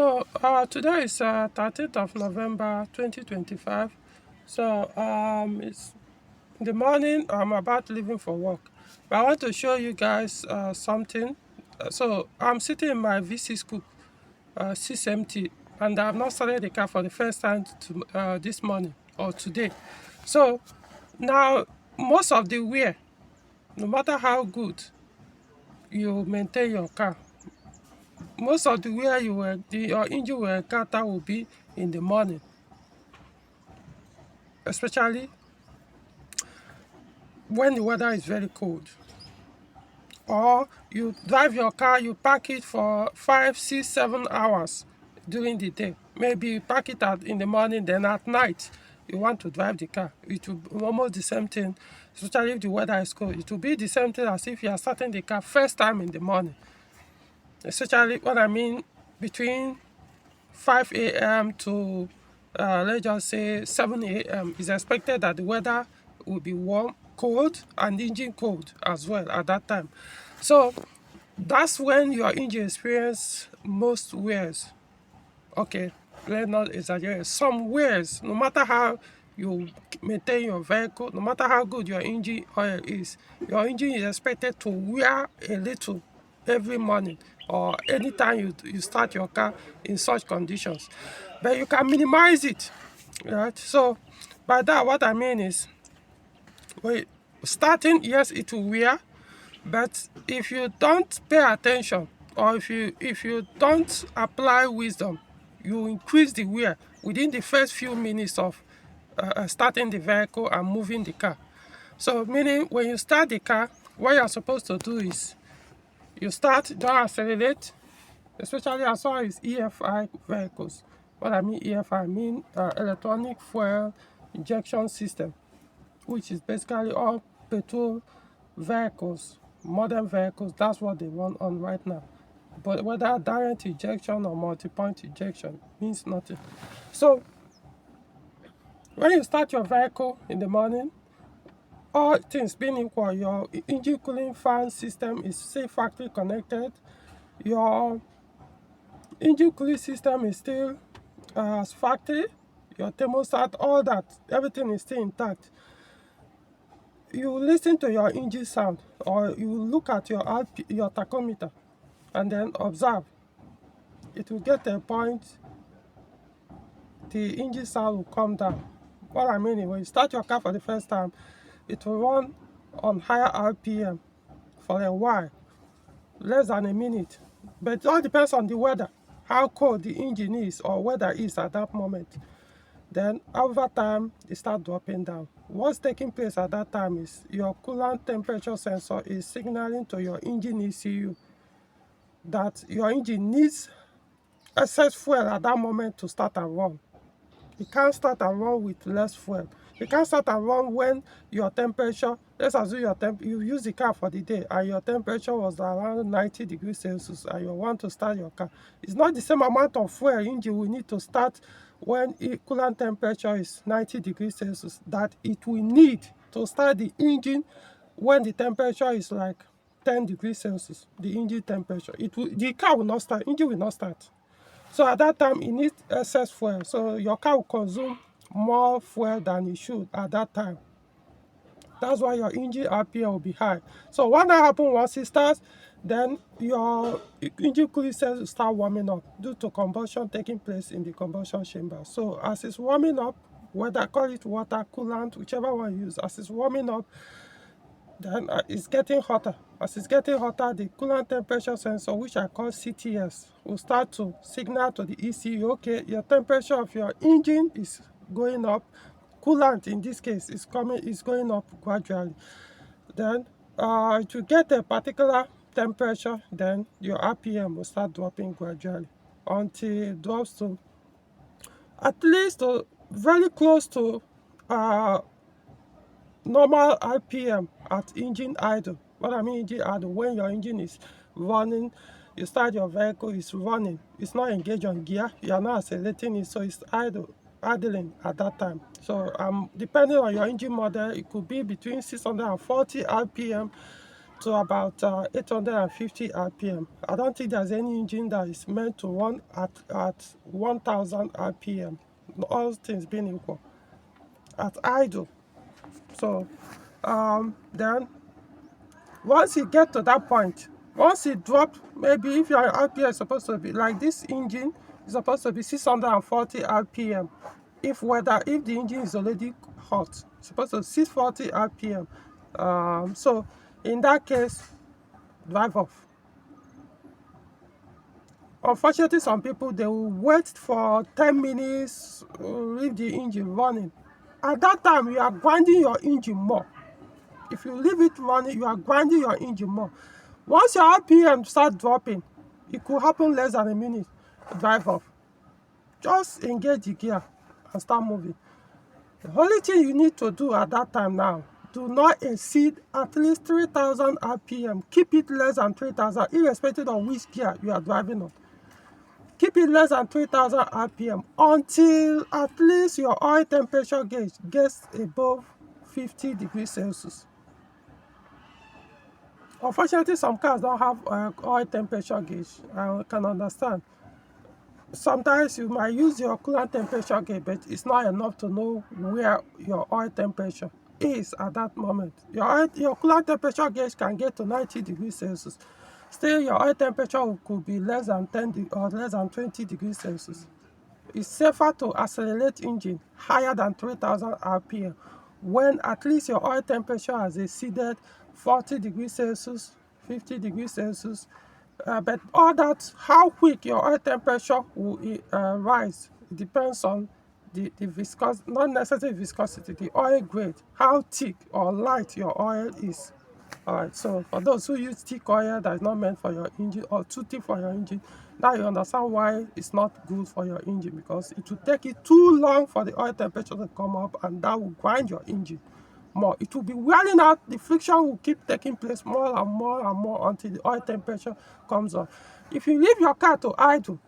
So today is 13th of November 2025. So it's in the morning. I'm about leaving for work, but I want to show you guys something. So I'm sitting in my V6 coupe 6MT, and I've not started the car for the first time this morning or today. So now most of the wear, no matter how good you maintain your car, most of the wear your engine will encounter will be in the morning, especially when the weather is very cold. Or you drive your car, you park it for 5, 6, 7 hours during the day. Maybe you park it in the morning, then at night you want to drive the car. It will be almost the same thing, especially if the weather is cold. It will be the same thing as if you are starting the car first time in the morning. Especially what I mean between 5 a.m. to let's just say 7 a.m. It's expected that the weather will be warm, cold, and engine cold as well at that time. So that's when your engine experience most wears. Okay, let's not exaggerate. Some wears, no matter how you maintain your vehicle, no matter how good your engine oil is, your engine is expected to wear a little every morning or anytime you start your car in such conditions. But you can minimize it, right? So by that, what I mean is, wait, starting, yes, it will wear, but if you don't pay attention, or if you don't apply wisdom, you increase the wear within the first few minutes of starting the vehicle and moving the car. So meaning when you start the car, what you're supposed to do is you start, don't accelerate, especially as far as EFI vehicles. What I mean EFI, I mean electronic fuel injection system, which is basically all petrol vehicles, modern vehicles. That's what they run on right now. But whether direct injection or multi-point injection means nothing. So when you start your vehicle in the morning, all things being equal, your engine cooling fan system is still factory connected. Your engine cooling system is still as factory. Your thermostat, all that, everything is still intact. You listen to your engine sound, or you look at your tachometer and then observe. It will get a point, the engine sound will come down. What I mean is, when you start your car for the first time, it will run on higher RPM for a while, less than a minute. But it all depends on the weather, how cold the engine is or weather is at that moment. Then over time, it starts dropping down. What's taking place at that time is your coolant temperature sensor is signaling to your engine ECU that your engine needs excess fuel at that moment to start and run. It can't start and run with less fuel. You can't start and run when your temperature, let's assume you use the car for the day and your temperature was around 90 degrees Celsius and you want to start your car. It's not the same amount of fuel engine will need to start when coolant temperature is 90 degrees Celsius that it will need to start the engine when the temperature is like 10 degrees Celsius, the engine temperature. The car will not start, engine will not start. So at that time, it needs excess fuel. So your car will consume more fuel than it should at that time. That's why your engine RPM will be high. So when that happens, once it starts, then your engine cooling cells will start warming up due to combustion taking place in the combustion chamber. So as it's warming up, whether call it water, coolant, whichever one you use, as it's warming up, then it's getting hotter. As it's getting hotter, the coolant temperature sensor, which I call CTS, will start to signal to the ECU, okay, your temperature of your engine is going up. Coolant, in this case, is going up gradually. Then to get a particular temperature, then your RPM will start dropping gradually until it drops to at least very close to normal RPM at engine idle. What I mean engine idle, when your engine is running, you start your vehicle, is running, it's not engaged on gear, you are not accelerating it, so it's idling at that time. So depending on your engine model, it could be between 640 RPM to about 850 RPM. I don't think there's any engine that is meant to run at 1000 RPM, all things being equal, at idle. So then once you get to that point, once it drops, maybe if your RPM is supposed to be like this engine is supposed to be 640 RPM. If the engine is already hot, it's supposed to be 640 RPM. So in that case, drive off. Unfortunately, some people, they will wait for 10 minutes, leave the engine running. At that time, you are grinding your engine more. If you leave it running, you are grinding your engine more. Once your RPM start dropping, it could happen less than a minute. Drive off. Just engage the gear and start moving. The only thing you need to do at that time now, do not exceed at least 3000 RPM. Keep it less than 3000, irrespective of which gear you are driving on. Keep it less than 3000 RPM until at least your oil temperature gauge gets above 50 degrees Celsius. Unfortunately, some cars don't have oil temperature gauge. I can understand. Sometimes you might use your coolant temperature gauge, but it's not enough to know where your oil temperature is at that moment. Your coolant temperature gauge can get to 90 degrees Celsius. Still, your oil temperature could be less than 10 or less than 20 degrees Celsius. It's safer to accelerate engine higher than 3000 RPM when at least your oil temperature has exceeded 40 degrees Celsius, 50 degrees Celsius. But all that, how quick your oil temperature will rise, it depends on the viscosity, not necessarily viscosity, the oil grade, how thick or light your oil is. Alright, so for those who use thick oil that is not meant for your engine or too thick for your engine, now you understand why it's not good for your engine, because it will take it too long for the oil temperature to come up, and that will grind your engine more. It will be wearing out, the friction will keep taking place more and more and more until the oil temperature comes up. If you leave your car to idle,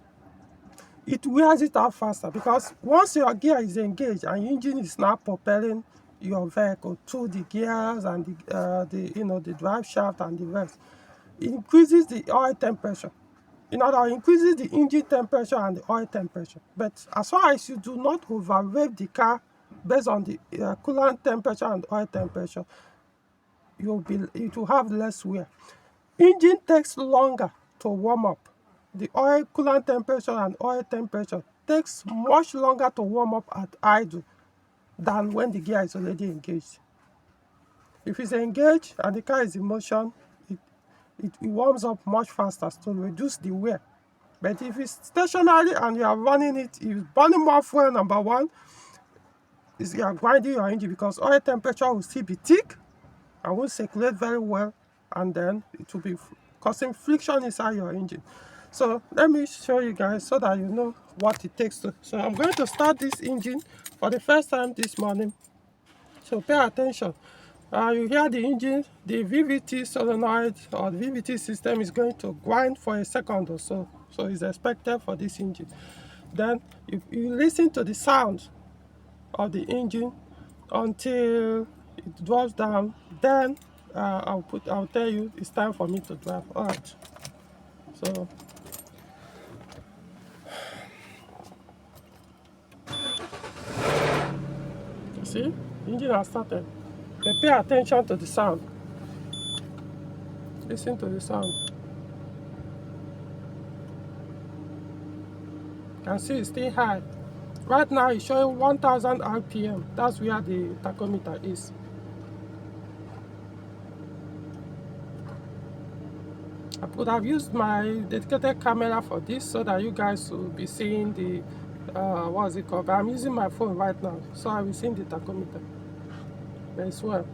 it wears it out faster, because once your gear is engaged and your engine is now propelling your vehicle through the gears and the drive shaft and the rest, it increases the oil temperature. In other words, increases the engine temperature and the oil temperature. But as far as you do not overrev the car based on the coolant temperature and oil temperature, it will have less wear. Engine takes longer to warm up. The oil coolant temperature and oil temperature takes much longer to warm up at idle than when the gear is already engaged. If it's engaged and the car is in motion, it warms up much faster to reduce the wear. But if it's stationary and you are running it, it's burning more fuel, number one, you are grinding your engine, because oil temperature will still be thick and will circulate very well, and then it will be causing friction inside your engine. So let me show you guys so that you know what it takes to. So I'm going to start this engine for the first time this morning. So pay attention. You hear the engine, the VVT solenoid or the VVT system is going to grind for a second or so. So it's expected for this engine. Then you listen to the sound of the engine until it drops down. Then I'll tell you it's time for me to drive. All right. So you see, the engine has started. But pay attention to the sound. Listen to the sound. You can see it's still high. Right now it's showing 1000 RPM. That's where the tachometer is. I could have used my dedicated camera for this so that you guys will be seeing the what's it called? But I'm using my phone right now, so I will see the tachometer. But it's well.